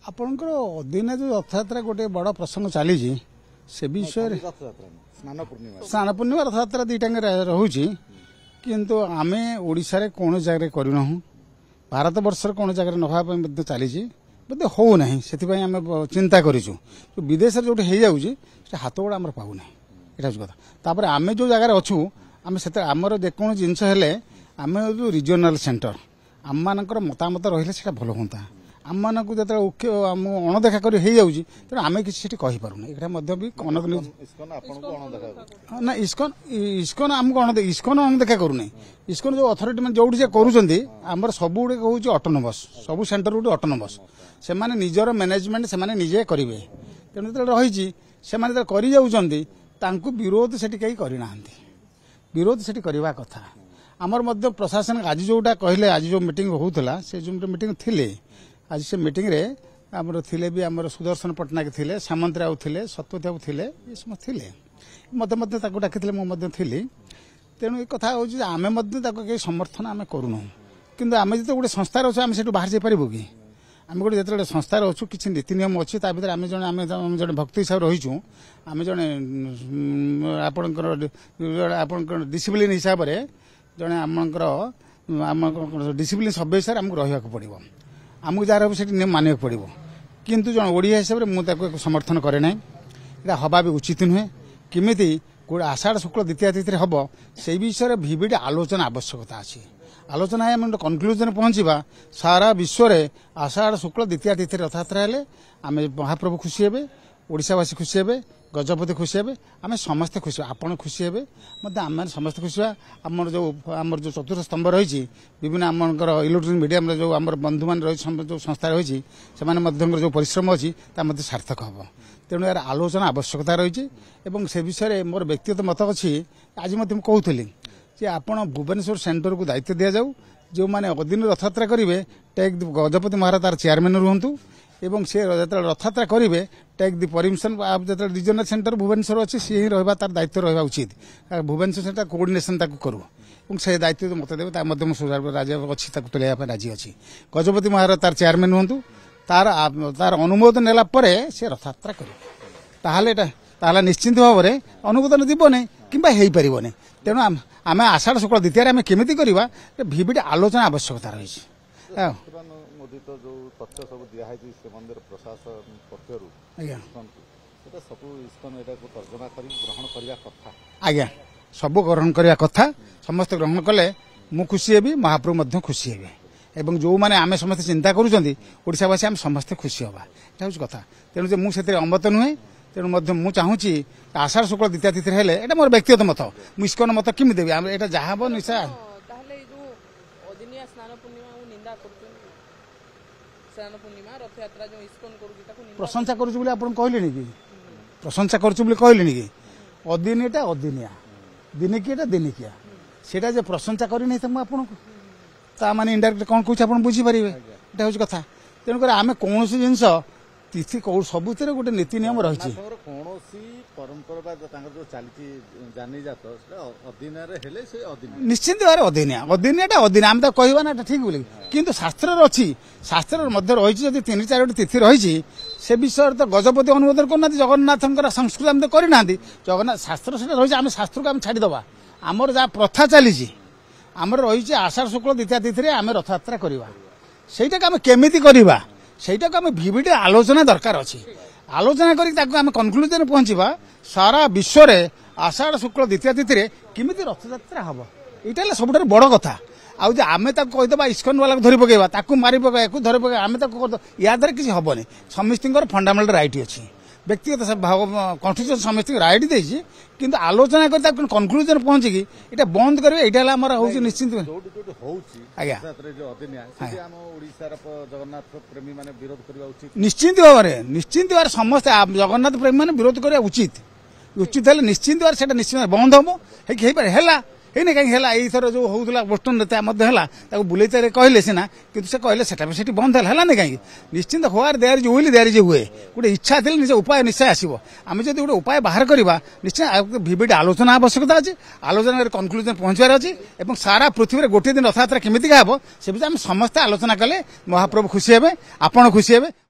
ଆପଣଙ୍କର ଅଦିନେ ଯେଉଁ ରଥଯାତ୍ରା ଗୋଟେ ବଡ଼ ପ୍ରସଙ୍ଗ ଚାଲିଛି ସେ ବିଷୟରେ ସ୍ନାନ ପୂର୍ଣ୍ଣିମା ରଥଯାତ୍ରା ଦୁଇଟାଙ୍କ ରହୁଛି କିନ୍ତୁ ଆମେ ଓଡ଼ିଶାରେ କୌଣସି ଜାଗାରେ କରିନାହୁଁ ଭାରତ ବର୍ଷରେ କୌଣସି ଜାଗାରେ ନ ହେବା ପାଇଁ ମଧ୍ୟ ଚାଲିଛି ବୋଧେ ହେଉନାହିଁ ସେଥିପାଇଁ ଆମେ ଚିନ୍ତା କରିଛୁ ବିଦେଶରେ ଯେଉଁଠି ହେଇଯାଉଛି ସେ ହାତ ଗୋଡ଼ ଆମର ପାଉନାହିଁ ଏଇଟା ହେଉଛି କଥା ତାପରେ ଆମେ ଯେଉଁ ଜାଗାରେ ଅଛୁ ଆମେ ସେଥିରେ ଆମର ଯେକୌଣସି ଜିନିଷ ହେଲେ ଆମେ ଯେଉଁ ରିଜିଓନାଲ ସେଣ୍ଟର ଆମମାନଙ୍କର ମତାମତ ରହିଲେ ସେଇଟା ଭଲ ହୁଅନ୍ତା ଆମମାନଙ୍କୁ ଯେତେବେଳେ ଅଣଦେଖା କରି ହେଇଯାଉଛି ତେଣୁ ଆମେ କିଛି ସେଠି କହିପାରୁନି ଏଇଟା ମଧ୍ୟ ବି ନା ଇସ୍କନ ଆମକୁ ଇସ୍କନ ଅଣଦେଖା କରୁନି ଇସ୍କନ ଯେଉଁ ଅଥରିଟି ମାନେ ଯୋଉଠି ସେ କରୁଛନ୍ତି ଆମର ସବୁଗୁଡ଼ିକ ହେଉଛି ଅଟୋନମସ୍ ସବୁ ସେଣ୍ଟର ଗୋଟେ ଅଟୋନମସ୍ ସେମାନେ ନିଜର ମ୍ୟାନେଜମେଣ୍ଟ ସେମାନେ ନିଜେ କରିବେ ତେଣୁ ଯେତେବେଳେ ରହିଛି ସେମାନେ ଯେତେବେଳେ କରିଯାଉଛନ୍ତି ତାଙ୍କୁ ବିରୋଧ ସେଠି କେହି କରିନାହାନ୍ତି ବିରୋଧ ସେଠି କରିବା କଥା ଆମର ମଧ୍ୟ ପ୍ରଶାସନ ଆଜି ଯେଉଁଟା କହିଲେ ଆଜି ଯେଉଁ ମିଟିଂ ହେଉଥିଲା ସେ ଯେଉଁ ମିଟିଂ ଥିଲେ ଆଜି ସେ ମିଟିଂରେ ଆମର ଥିଲେ ବି ଆମର ସୁଦର୍ଶନ ପଟ୍ଟନାୟକ ଥିଲେ ସାମନ୍ତ ରାଉ ଥିଲେ ସତ୍ୟବତୀ ବାବୁ ଥିଲେ ଏ ସମସ୍ତେ ଥିଲେ ମୋତେ ମଧ୍ୟ ତାକୁ ଡାକିଥିଲେ ମୁଁ ମଧ୍ୟ ଥିଲି ତେଣୁ ଏ କଥା ହେଉଛି ଯେ ଆମେ ମଧ୍ୟ ତାକୁ କେହି ସମର୍ଥନ ଆମେ କରୁନାହୁଁ କିନ୍ତୁ ଆମେ ଯେତେବେଳେ ଗୋଟେ ସଂସ୍ଥାରେ ଅଛୁ ଆମେ ସେଠୁ ବାହାରି ଯାଇପାରିବୁ କି ଆମେ ଗୋଟେ ଯେତେବେଳେ ସଂସ୍ଥାରେ ଅଛୁ କିଛି ନୀତି ନିୟମ ଅଛି ତା ଭିତରେ ଆମେ ଜଣେ ଭକ୍ତି ହିସାବରେ ରହିଛୁ ଆମେ ଜଣେ ଆପଣଙ୍କର ଡିସିପ୍ଲିନ୍ ହିସାବରେ ଜଣେ ଆମର ଡିସିପ୍ଲିନ୍ ସଭ୍ୟ ହିସାବରେ ଆମକୁ ରହିବାକୁ ପଡ଼ିବ ଆମକୁ ଯାହାର ହେବ ସେଠି ନିୟମ ମାନିବାକୁ ପଡ଼ିବ କିନ୍ତୁ ଜଣେ ଓଡ଼ିଆ ହିସାବରେ ମୁଁ ତାକୁ ସମର୍ଥନ କରେ ନାହିଁ ଏଇଟା ହେବା ବି ଉଚିତ ନୁହେଁ କେମିତି ଗୋଟେ ଆଷାଢ଼ ଶୁକ୍ଳ ଦ୍ୱିତୀୟା ତିଥିରେ ହେବ ସେଇ ବିଷୟରେ ଭିଭିଡ଼ ଆଲୋଚନା ଆବଶ୍ୟକତା ଅଛି ଆଲୋଚନା ଆମେ ଗୋଟେ କନକ୍ଲୁଜନରେ ପହଞ୍ଚିବା ସାରା ବିଶ୍ୱରେ ଆଷାଢ଼ ଶୁକ୍ଳ ଦ୍ୱିତୀୟା ତିଥିରେ ରଥଯାତ୍ରା ହେଲେ ଆମେ ମହାପ୍ରଭୁ ଖୁସି ହେବେ ଓଡ଼ିଶାବାସୀ ଖୁସି ହେବେ ଗଜପତି ଖୁସି ହେବେ ଆମେ ସମସ୍ତେ ଖୁସି ହେବା ଆପଣ ଖୁସି ହେବେ ମଧ୍ୟ ଆମେ ସମସ୍ତେ ଖୁସି ହେବା ଆମର ଯେଉଁ ଚତୁର୍ଥ ସ୍ତମ୍ଭ ରହିଛି ବିଭିନ୍ନ ଆମଙ୍କର ଇଲେକ୍ଟ୍ରୋନିକ୍ ମିଡ଼ିଆରେ ଯେଉଁ ଆମର ବନ୍ଧୁମାନେ ରହିଛି ଯେଉଁ ସଂସ୍ଥା ରହିଛି ସେମାନେ ମଧ୍ୟଙ୍କର ଯେଉଁ ପରିଶ୍ରମ ଅଛି ତା ମଧ୍ୟ ସାର୍ଥକ ହେବ ତେଣୁ ଏହାର ଆଲୋଚନା ଆବଶ୍ୟକତା ରହିଛି ଏବଂ ସେ ବିଷୟରେ ମୋର ବ୍ୟକ୍ତିଗତ ମତ ଅଛି ଆଜି ମଧ୍ୟ ମୁଁ କହୁଥିଲି ଯେ ଆପଣ ଭୁବନେଶ୍ୱର ସେଣ୍ଟରକୁ ଦାୟିତ୍ୱ ଦିଆଯାଉ ଯେଉଁମାନେ ଅଦିନ ରଥଯାତ୍ରା କରିବେ ଟେକ୍ ଗଜପତି ମହାରାଜ ତାର ଚେୟାରମ୍ୟାନ୍ ରୁହନ୍ତୁ এবং সে যেତେବେଳେ রথযাত্রা করবে টেକ୍ দি পরমিশন যেତେବେଳେ রিজনাল সেন্টার ভুবনেশ্বর ଅଛି ସିଏ ହିଁ ରହିବା ତାର ଦାୟିତ୍ୱ ରହିବା ଉଚିତ ଭୁବନେଶ୍ୱର ସେଟା କୋଅର୍ଡିନେସନ ତାକୁ କରୁ ଏବଂ ସେ ଦାୟିତ୍ୱ ମୋତେ ଦେବେ ତା ମଧ୍ୟ ମୁଁ ରାଜି ଅଛି ତାକୁ ତୁଲାଇବା ପାଇଁ ରାଜି ଅଛି ଗଜପତି ମହାରାଜ ତାର ଚେୟାରମ୍ୟାନ୍ ହୁଅନ୍ତୁ ତାର ଅନୁମୋଦନ ନେଲା ପରେ ସେ ରଥଯାତ୍ରା କରିବେ ତାହେଲେ ନିଶ୍ଚିନ୍ତ ଭାବରେ ଅନୁମୋଦନ ଯିବନି କିମ୍ବା ହେଇପାରିବନି ତେଣୁ ଆମେ ଆଷାଢ଼ ଶୁକ୍ଳ ଦ୍ୱିତୀୟାରେ ଆମେ କେମିତି କରିବା ଭିଭିଡ଼ ଆଲୋଚନା ଆବଶ୍ୟକତା ରହିଛି ତଥ୍ୟ ସବୁ ଦିଆହେଇଛି ସେ ମନ୍ଦିର ପ୍ରଶାସନ ପକ୍ଷରୁ ସେଟା ସବୁ ଇସ୍କନ ଏଟାକୁ ତର୍ଜମା କରି ଗ୍ରହଣ କରିବା କଥା ଆଜ୍ଞା ସବୁ ଗ୍ରହଣ କରିବା କଥା ସମସ୍ତେ ଗ୍ରହଣ କଲେ ମୁଁ ଖୁସି ହେବି ମହାପ୍ରଭୁ ମଧ୍ୟ ଖୁସି ହେବେ ଏବଂ ଯେଉଁମାନେ ଆମେ ସମସ୍ତେ ଚିନ୍ତା କରୁଛନ୍ତି ଓଡ଼ିଶାବାସୀ ଆମେ ସମସ୍ତେ ଖୁସି ହେବା ଏଇଟା ହେଉଛି କଥା ତେଣୁ ଯେ ମୁଁ ସେଥିରେ ଅମତ ନୁହେଁ ତେଣୁ ମଧ୍ୟ ମୁଁ ଚାହୁଁଛି ଆଷାଢ଼ ଶୁକ୍ଳ ଦ୍ୱିତୀୟା ତିଥିରେ ହେଲେ ଏଇଟା ମୋର ବ୍ୟକ୍ତିଗତ ମତ ମୁଁ ଇସ୍କନ ମତ କେମିତି ଦେବି ଆମେ ଏଇଟା ଯାହା ହେବ ନିଶ୍ଚୟ ପ୍ରଶଂସା କରୁଛୁ ବୋଲି ଆପଣ କହିଲେଣି କି ପ୍ରଶଂସା କରୁଛୁ ବୋଲି କହିଲେଣି କି ଅଦିନିଆଟା ଅଦିନିଆ ଦିନିକିଆଟା ଦିନିକିଆ ସେଇଟା ଯେ ପ୍ରଶଂସା କରିନି ତ ମୁଁ ଆପଣଙ୍କୁ ତା ମାନେ ଇନଡାଇରେକ୍ଟ କ'ଣ କହୁଛି ଆପଣ ବୁଝିପାରିବେ ଏଇଟା ହେଉଛି କଥା ତେଣୁକରି ଆମେ କୌଣସି ଜିନିଷ ତିଥି ସବୁଥିରେ ଗୋଟେ ନୀତି ନିୟମ ରହିଛି କୌଣସି ପରମ୍ପରା ବା ତାଙ୍କର ଯୋଉ ଚାଲିଛି ଜାନିଜାତ ଅଦିନରେ ହେଲେ ସେ ନିଶ୍ଚିନ୍ତ ଭାବରେ ଅଦିନିଆଟା ଅଦିନିଆ ଆମେ ତାକୁ କହିବା ନା ଏଟା ଠିକ ବୋଲି କିନ୍ତୁ ଶାସ୍ତ୍ରରେ ଅଛି ଶାସ୍ତ୍ରରେ ମଧ୍ୟ ରହିଛି ଯଦି 3-4ଟି ତିଥି ରହିଛି ସେ ବିଷୟରେ ତ ଗଜପତି ଅନୁମୋଦନ କରୁନାହାନ୍ତି ଜଗନ୍ନାଥଙ୍କର ସଂସ୍କୃତି ଆମେ ତ କରିନାହାନ୍ତି ଜଗନ୍ନାଥ ଶାସ୍ତ୍ର ସେଟା ରହିଛି ଆମେ ଶାସ୍ତ୍ରକୁ ଆମେ ଛାଡ଼ିଦେବା ଆମର ଯାହା ପ୍ରଥା ଚାଲିଛି ଆମର ରହିଛି ଆଷାଢ଼ ଶୁକ୍ଳ ଦ୍ୱିତୀୟା ତିଥିରେ ଆମେ ରଥଯାତ୍ରା କରିବା ସେଇଟାକୁ ଆମେ କେମିତି କରିବା ସେଇଟାକୁ ଆମେ ଭିଭିଡ଼ ଆଲୋଚନା ଦରକାର ଅଛି ଆଲୋଚନା କରି ତାକୁ ଆମେ କନକ୍ଲୁଜନରେ ପହଞ୍ଚିବା ସାରା ବିଶ୍ୱରେ ଆଷାଢ଼ ଶୁକ୍ଳ ଦ୍ୱିତୀୟା ତିଥିରେ କେମିତି ରଥଯାତ୍ରା ହେବ ଏଇଟା ହେଲା ସବୁଠାରୁ ବଡ଼ କଥା ଆଉ ଯେ ଆମେ ତାକୁ କହିଦେବା ଇସ୍କନ ବାଲାକୁ ଧରି ପକାଇବା ତାକୁ ମାରି ପକାଇବା ଧରି ପକାଇବା ଆମେ ତାକୁ ୟା ଦ୍ୱାରା କିଛି ହେବନି ସମସ୍ତଙ୍କର ଫଣ୍ଡାମେଣ୍ଟାଲ ରାଇଟ୍ ଅଛି ବ୍ୟକ୍ତିଗତ କନଷ୍ଟିଟ୍ୟୁସନ ସମସ୍ତଙ୍କୁ ରାଇଟ୍ ଦେଇଛି କିନ୍ତୁ ଆଲୋଚନା କରି ତାକୁ କନକ୍ଲୁଜନ ପହଞ୍ଚିକି ଏଇଟା ବନ୍ଦ କରିବେ ଏଇଟା ହେଲା ଆମର ହେଉଛି ନିଶ୍ଚିନ୍ତ ଆଜ୍ଞା ନିଶ୍ଚିନ୍ତ ଭାବରେ ସମସ୍ତେ ଜଗନ୍ନାଥ ପ୍ରେମୀ ମାନେ ବିରୋଧ କରିବା ଉଚିତ ହେଲେ ନିଶ୍ଚିନ୍ତ ଭାବରେ ସେଟା ନିଶ୍ଚିତ ବନ୍ଦ ହବ ହେଇପାରେ ହେଲା ହେଇନି କାହିଁକି ହେଲା ଏଇଥର ଯୋଉ ହଉଥିଲା ବୋଷ୍ଟନ ନେତା ମଧ୍ୟ ହେଲା ତାକୁ ବୁଲେଇତାରେ କହିଲେ ସିନା କିନ୍ତୁ ସେ କହିଲେ ସେଟା ବି ସେଠି ବନ୍ଦ ହେଲାନି କାହିଁକି ନିଶ୍ଚିନ୍ତ where there is will there is ହୁଏ ଗୋଟେ ଇଚ୍ଛା ଥିଲେ ନିଜ ଉପାୟ ନିଶ୍ଚୟ ଆସିବ ଆମେ ଯଦି ଗୋଟେ ଉପାୟ ବାହାର କରିବା ନିଶ୍ଚୟ ଭିଭିଡ଼ ଆଲୋଚନା ଆବଶ୍ୟକତା ଅଛି ଆଲୋଚନାରେ କନକ୍ଲୁଜନ ପହଞ୍ଚିବାର ଅଛି ଏବଂ ସାରା ପୃଥିବୀରେ ଗୋଟିଏ ଦିନ ରଥଯାତ୍ରା କେମିତିକା ହେବ ସେ ବିଷୟରେ ଆମେ ସମସ୍ତେ ଆଲୋଚନା କଲେ ମହାପ୍ରଭୁ ଖୁସି ହେବେ ଆପଣ ଖୁସି ହେବେ।